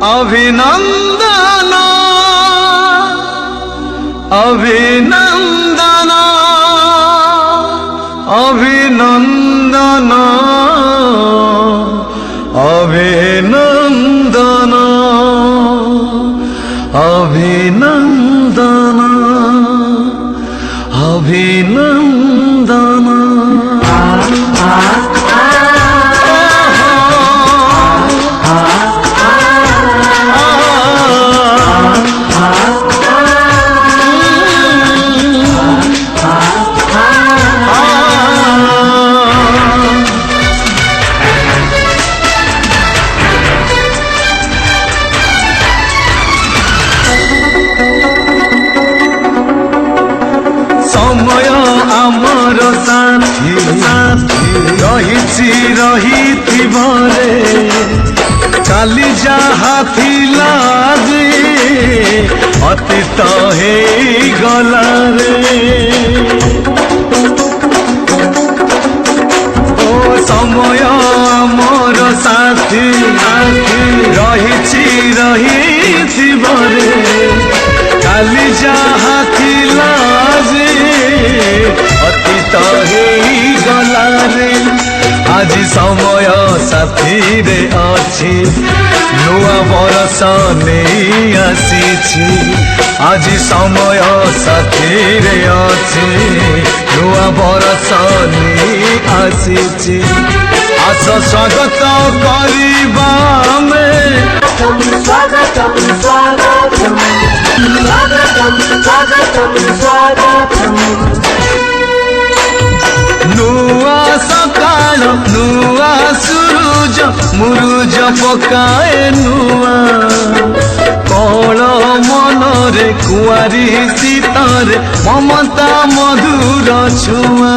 अभिनंदन अभिनंदन अभिनंदन अभिनंदन अभिनंदन अभिनंदन समय आमर साथी रही काली जहा थिला जे अतीत हे गला रे ओ समय आमर साथी रही काली जहा थिला जे अतीत हे गला रे आज समय साथी रे अच्छी नुआ बरस नहीं आसी आज समय साथी रे अच्छी नुआ बरस नहीं आसी आस स्वागत करिबा में स्वागतम स्वागतम स्वागतम स्वागतम स्वागतम नुआ सकाळ नुआ सूरज मुरुज पकाए नुआ कल मनरे कुआरी शीतरे ममता मधुर छुआ